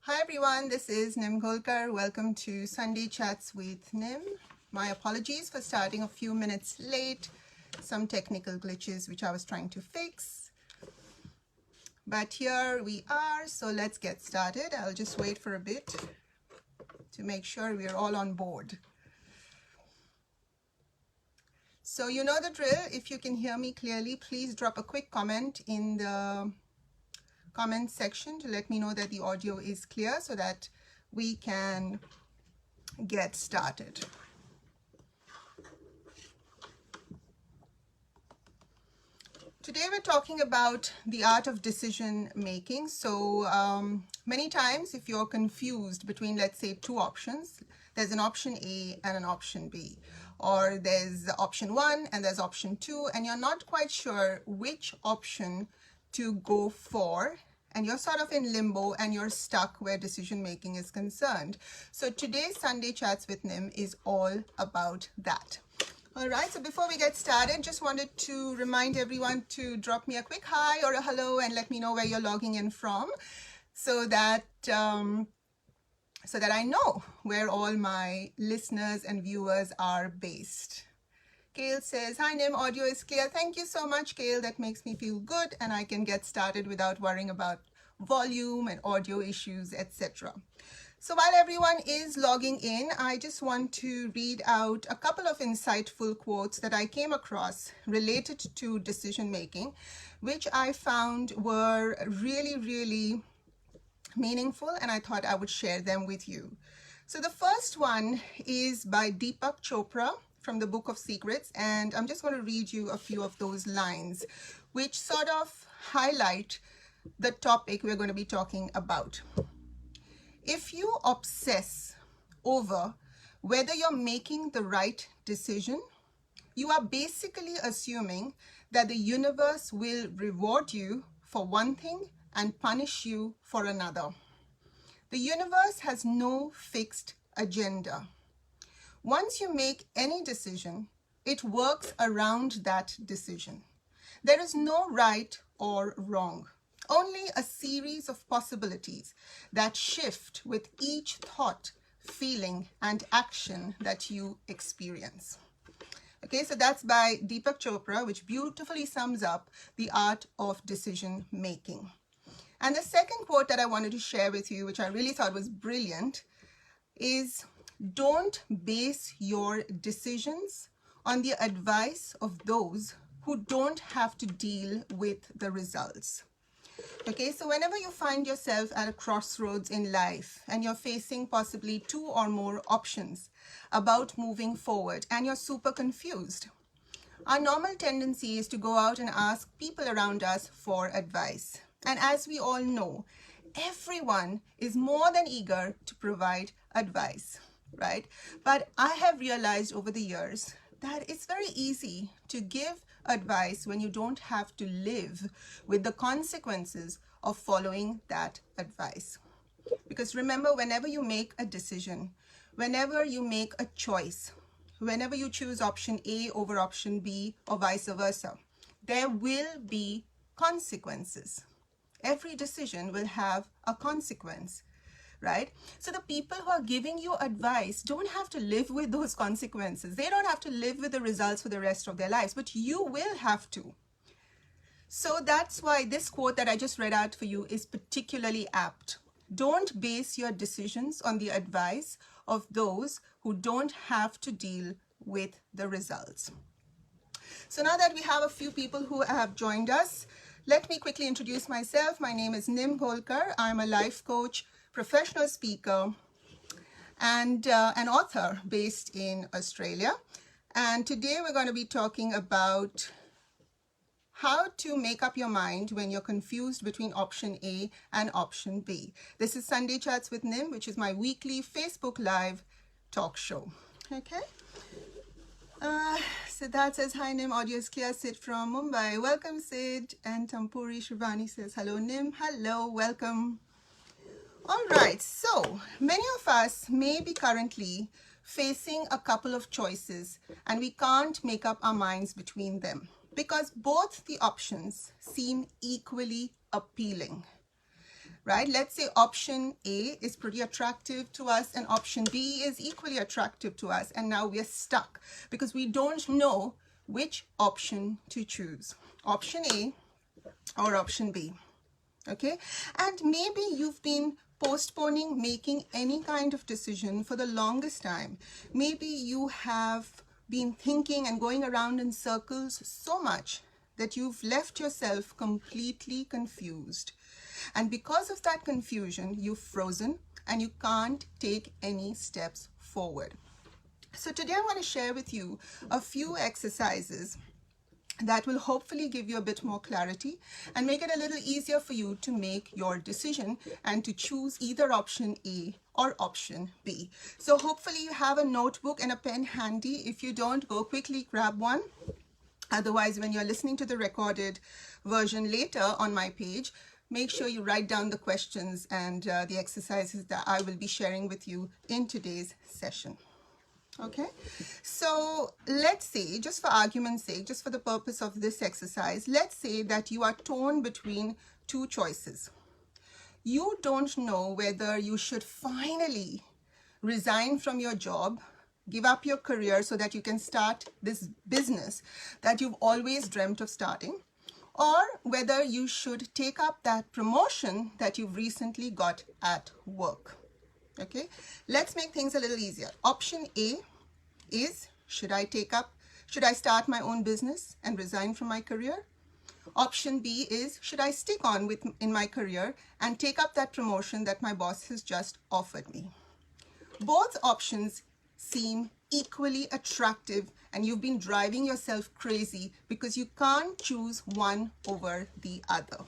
Hi everyone, this is Nim Golkar. Welcome to Sunday Chats with Nim. My apologies for starting a few minutes late. Some technical glitches which I was trying to fix. But here we are, so let's get started. I'll just wait for a bit to make sure we're all on board. So you know the drill. If you can hear me clearly, please drop a quick comment in the comment section to let me know that the audio is clear so that we can get started. Today we're talking about the art of decision making. So many times if you're confused between, let's say, two options, there's an option A and an option B, or there's option 1 and there's option 2, and you're not quite sure which option to go for, and you're sort of in limbo and you're stuck where decision making is concerned. So today's Sunday Chats with Nim is all about that. All right, so before we get started, just wanted to remind everyone to drop me a quick hi or a hello and let me know where you're logging in from, so that I know where all my listeners and viewers are based. Kale says, hi Nim, audio is clear. Thank you so much, Kale. That makes me feel good and I can get started without worrying about volume and audio issues, etc. So while everyone is logging in, I just want to read out a couple of insightful quotes that I came across related to decision making, which I found were really, really meaningful, and I thought I would share them with you. So the first one is by Deepak Chopra from the Book of Secrets, and I'm just going to read you a few of those lines which sort of highlight the topic we're going to be talking about. If you obsess over whether you're making the right decision, you are basically assuming that the universe will reward you for one thing and punish you for another. The universe has no fixed agenda. Once you make any decision, it works around that decision. There is no right or wrong, only a series of possibilities that shift with each thought, feeling, and action that you experience. Okay, so that's by Deepak Chopra, which beautifully sums up the art of decision making. And the second quote that I wanted to share with you, which I really thought was brilliant, is don't base your decisions on the advice of those who don't have to deal with the results. Okay, so whenever you find yourself at a crossroads in life and you're facing possibly 2 or more options about moving forward and you're super confused, our normal tendency is to go out and ask people around us for advice. And as we all know, everyone is more than eager to provide advice, right? But I have realized over the years that it's very easy to give advice when you don't have to live with the consequences of following that advice. Because remember, whenever you make a decision, whenever you make a choice, whenever you choose option A over option B or vice versa, there will be consequences. Every decision will have a consequence, right? So the people who are giving you advice don't have to live with those consequences. They don't have to live with the results for the rest of their lives, but you will have to. So that's why this quote that I just read out for you is particularly apt. Don't base your decisions on the advice of those who don't have to deal with the results. So now that we have a few people who have joined us, let me quickly introduce myself. My name is Nim Golkar. I'm a life coach, professional speaker, and an author based in Australia. And today we're going to be talking about how to make up your mind when you're confused between option A and option B. This is Sunday Chats with Nim, which is my weekly Facebook Live talk show. Okay. Siddharth says, hi Nim, audio is clear. Sid from Mumbai. Welcome, Sid. And Tampuri Shivani says, hello Nim. Hello, welcome. All right, so many of us may be currently facing a couple of choices and we can't make up our minds between them because both the options seem equally appealing. right? Let's say option A is pretty attractive to us and option B is equally attractive to us. And now we're stuck because we don't know which option to choose, option A or option B. Okay, and maybe you've been postponing making any kind of decision for the longest time. Maybe you have been thinking and going around in circles so much that you've left yourself completely confused. And because of that confusion, you've frozen and you can't take any steps forward. So today I want to share with you a few exercises that will hopefully give you a bit more clarity and make it a little easier for you to make your decision and to choose either option A or option B. So hopefully you have a notebook and a pen handy. If you don't, go quickly grab one. Otherwise, when you're listening to the recorded version later on my page, make sure you write down the questions and the exercises that I will be sharing with you in today's session. Okay, so let's say, just for argument's sake, just for the purpose of this exercise, let's say that you are torn between two choices. You don't know whether you should finally resign from your job, give up your career so that you can start this business that you've always dreamt of starting, or whether you should take up that promotion that you've recently got at work. Okay, let's make things a little easier. Option A is, should I start my own business and resign from my career? Option B is, should I stick on in my career and take up that promotion that my boss has just offered me? Both options seem equally attractive and you've been driving yourself crazy because you can't choose one over the other.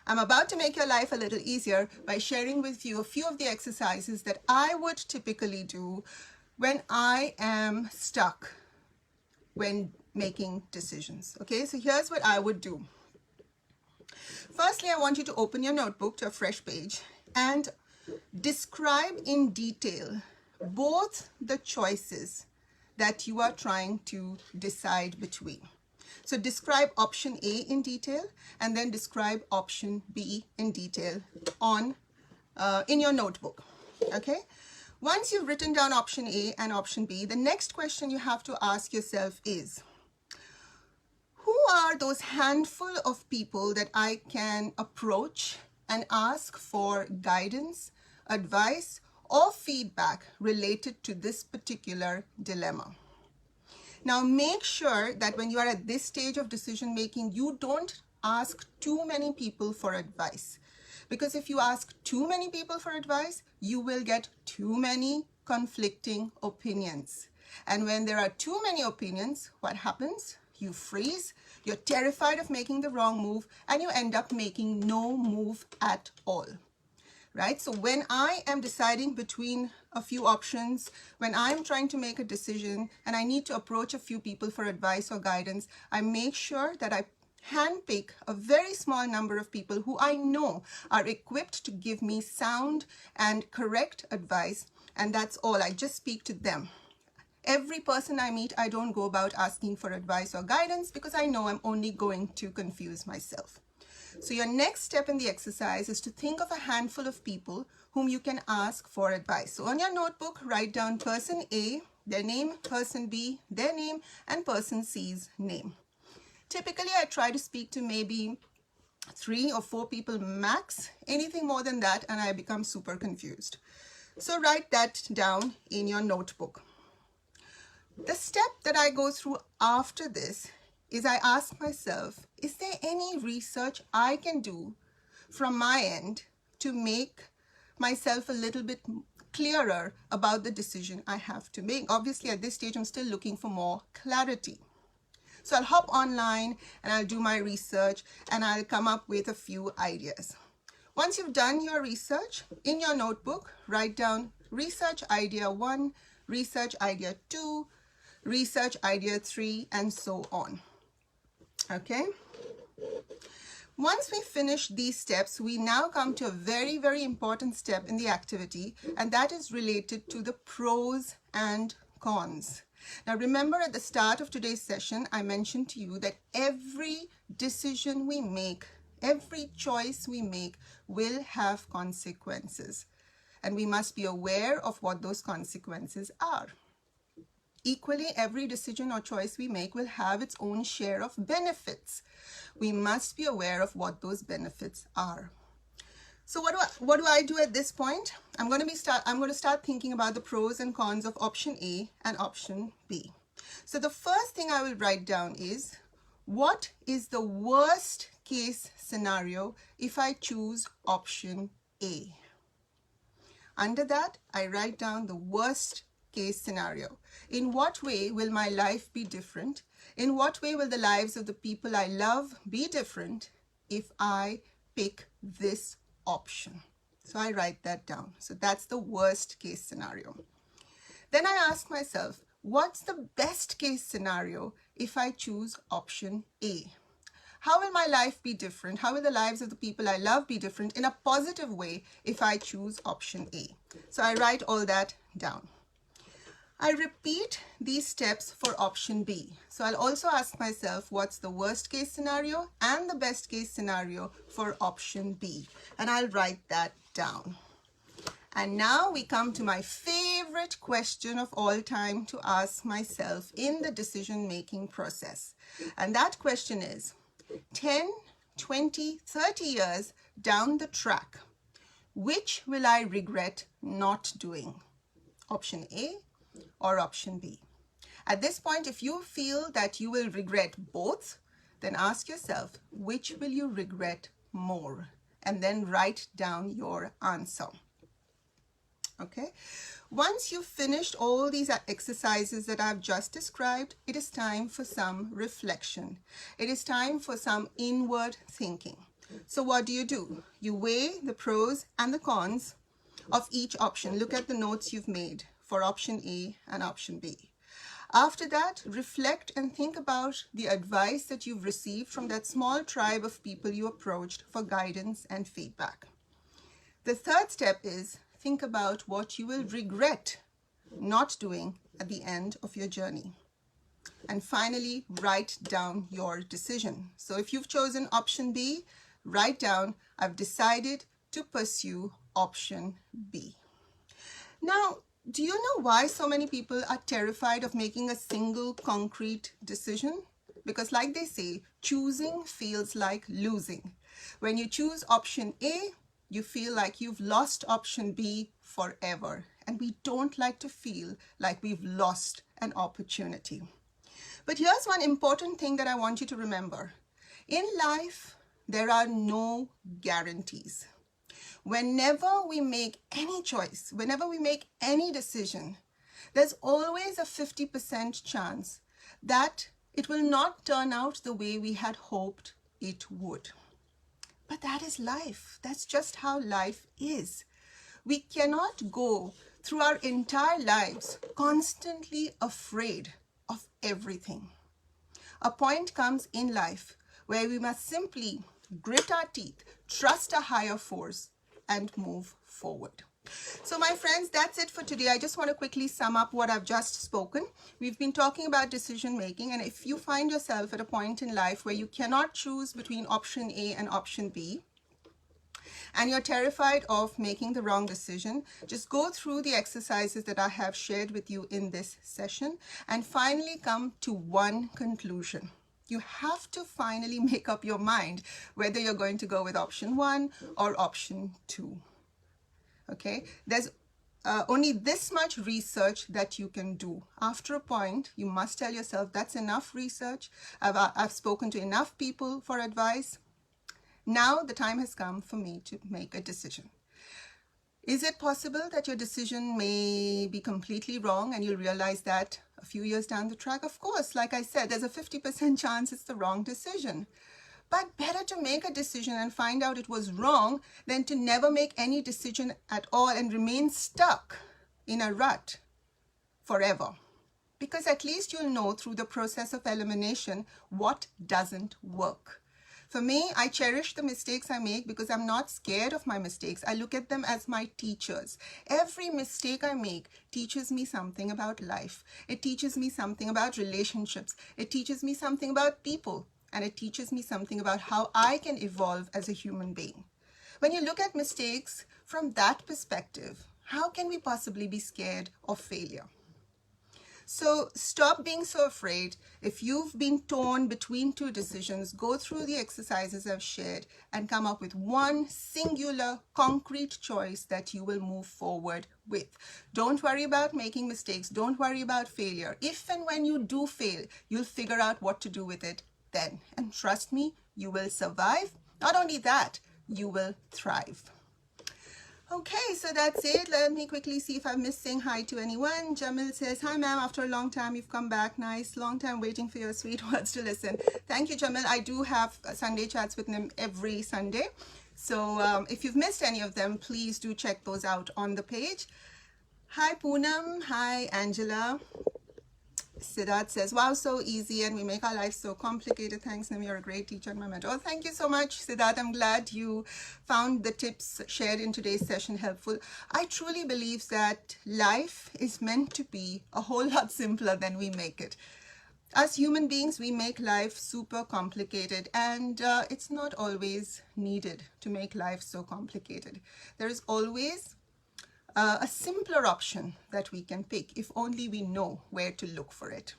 I'm about to make your life a little easier by sharing with you a few of the exercises that I would typically do when I am stuck when making decisions. Okay, so here's what I would do. Firstly, I want you to open your notebook to a fresh page and describe in detail both the choices that you are trying to decide between. So describe option A in detail and then describe option B in detail in your notebook. Okay? Once you've written down option A and option B, the next question you have to ask yourself is, who are those handful of people that I can approach and ask for guidance, advice, or feedback related to this particular dilemma? Now, make sure that when you are at this stage of decision making, you don't ask too many people for advice. Because if you ask too many people for advice, you will get too many conflicting opinions. And when there are too many opinions, what happens? You freeze, you're terrified of making the wrong move, and you end up making no move at all. Right? So when I am deciding between a few options, when I'm trying to make a decision and I need to approach a few people for advice or guidance, I make sure that I handpick a very small number of people who I know are equipped to give me sound and correct advice, and that's all. I just speak to them. Every person I meet, I don't go about asking for advice or guidance because I know I'm only going to confuse myself. So your next step in the exercise is to think of a handful of people whom you can ask for advice. So on your notebook, write down person A, their name, person B, their name, and person C's name. Typically, I try to speak to maybe 3 or 4 people max. Anything more than that, and I become super confused. So write that down in your notebook. The step that I go through after this is I ask myself, is there any research I can do from my end to make myself a little bit clearer about the decision I have to make? Obviously, at this stage, I'm still looking for more clarity. So I'll hop online and I'll do my research and I'll come up with a few ideas. Once you've done your research, in your notebook, write down research idea 1, research idea 2, research idea 3, and so on. Okay? Once we finish these steps, we now come to a very, very important step in the activity, and that is related to the pros and cons. Now, remember at the start of today's session, I mentioned to you that every decision we make Every choice we make will have consequences, and we must be aware of what those consequences are. Equally, every decision or choice we make will have its own share of benefits. We must be aware of what those benefits are. So what do I do at this point? I'm going to start thinking about the pros and cons of option A and option B. So the first thing I will write down is, what is the worst case scenario if I choose option A? Under that, I write down the worst case scenario. In what way will my life be different? In what way will the lives of the people I love be different if I pick this option? So I write that down. So that's the worst case scenario. Then I ask myself, what's the best case scenario if I choose option A? How will my life be different? How will the lives of the people I love be different in a positive way if I choose option A? So I write all that down. I repeat these steps for option B. So I'll also ask myself, what's the worst case scenario and the best case scenario for option B? And I'll write that down. And now we come to my favorite question of all time to ask myself in the decision-making process. And that question is, 10, 20, 30 years down the track, which will I regret not doing? Option A or option B? At this point, if you feel that you will regret both, then ask yourself, which will you regret more? And then write down your answer. Okay, once you've finished all these exercises that I've just described, it is time for some reflection. It is time for some inward thinking. So what do? You weigh the pros and the cons of each option. Look at the notes you've made for option A and option B. After that, reflect and think about the advice that you've received from that small tribe of people you approached for guidance and feedback. The third step is, think about what you will regret not doing at the end of your journey. And finally, write down your decision. So if you've chosen option B, write down, I've decided to pursue option B. Now, do you know why so many people are terrified of making a single concrete decision? Because like they say, choosing feels like losing. When you choose option A, you feel like you've lost option B forever. And we don't like to feel like we've lost an opportunity. But here's one important thing that I want you to remember. In life, there are no guarantees. Whenever we make any choice, whenever we make any decision, there's always a 50% chance that it will not turn out the way we had hoped it would. But that is life. That's just how life is. We cannot go through our entire lives constantly afraid of everything. A point comes in life where we must simply grit our teeth, trust a higher force, and move forward. So my friends, that's it for today. I just want to quickly sum up what I've just spoken. We've been talking about decision making, and if you find yourself at a point in life where you cannot choose between option A and option B, and you're terrified of making the wrong decision, just go through the exercises that I have shared with you in this session and finally come to one conclusion. You have to finally make up your mind whether you're going to go with option 1 or option 2. Okay, there's only this much research that you can do. After a point, you must tell yourself, that's enough research. I've spoken to enough people for advice. Now the time has come for me to make a decision. Is it possible that your decision may be completely wrong and you'll realize that a few years down the track? Of course, like I said, there's a 50% chance it's the wrong decision. But better to make a decision and find out it was wrong than to never make any decision at all and remain stuck in a rut forever. Because at least you'll know through the process of elimination what doesn't work. For me, I cherish the mistakes I make because I'm not scared of my mistakes. I look at them as my teachers. Every mistake I make teaches me something about life. It teaches me something about relationships. It teaches me something about people. and it teaches me something about how I can evolve as a human being. When you look at mistakes from that perspective, how can we possibly be scared of failure? So stop being so afraid. If you've been torn between two decisions, go through the exercises I've shared and come up with one singular, concrete choice that you will move forward with. Don't worry about making mistakes. Don't worry about failure. If and when you do fail, you'll figure out what to do with it then. And trust me, you will survive. Not only that, you will thrive. Okay, so that's it. Let me quickly see if I'm missing hi to anyone. Jamil says, hi ma'am, after a long time you've come back. Nice, long time waiting for your sweet words to listen. Thank you, Jamil. I do have Sunday chats with Nim every Sunday. So if you've missed any of them, please do check those out on the page. Hi Poonam, hi Angela. Siddharth says, wow, so easy and we make our life so complicated. Thanks, Nim, you're a great teacher and my mentor. Oh, thank you so much, Siddharth. I'm glad you found the tips shared in today's session helpful. I truly believe that life is meant to be a whole lot simpler than we make it. As human beings, we make life super complicated, and it's not always needed to make life so complicated. There is always a simpler option that we can pick if only we know where to look for it.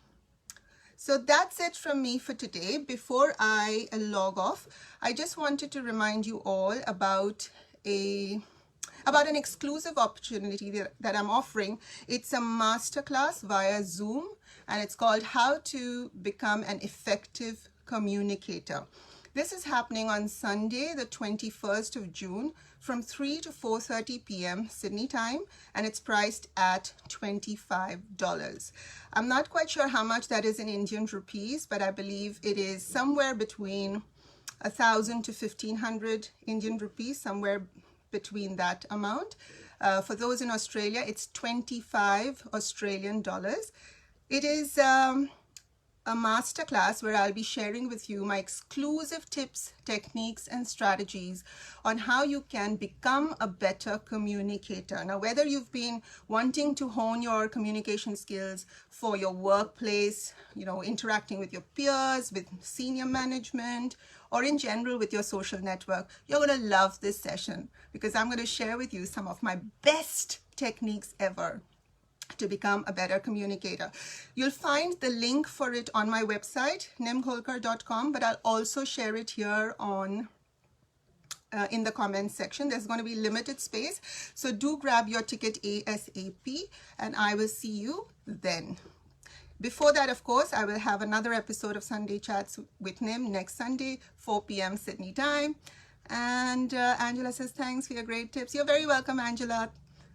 So that's it from me for today. Before I log off, I just wanted to remind you all about an exclusive opportunity that I'm offering. It's a masterclass via Zoom, and it's called How to Become an Effective Communicator. This is happening on Sunday, the 21st of June, from 3 to 4:30 p.m. Sydney time, and it's priced at $25. I'm not quite sure how much that is in Indian rupees, but I believe it is somewhere between 1,000 to 1,500 Indian rupees, somewhere between that amount. For those in Australia, it's 25 Australian dollars. It is a masterclass where I'll be sharing with you my exclusive tips, techniques, and strategies on how you can become a better communicator. Now, whether you've been wanting to hone your communication skills for your workplace, interacting with your peers, with senior management, or in general with your social network, you're going to love this session because I'm going to share with you some of my best techniques ever to become a better communicator. You'll find the link for it on my website, nimkholkar.com, but I'll also share it here on in the comments section. There's going to be limited space, so do grab your ticket ASAP, and I will see you then. Before that, of course, I will have another episode of Sunday Chats with Nim next Sunday, 4 p.m. Sydney time. And Angela says, thanks for your great tips. You're very welcome, Angela.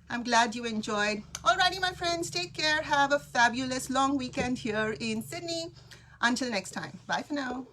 I'm glad you enjoyed. Alrighty, my friends, take care. Have a fabulous long weekend here in Sydney. Until next time. Bye for now.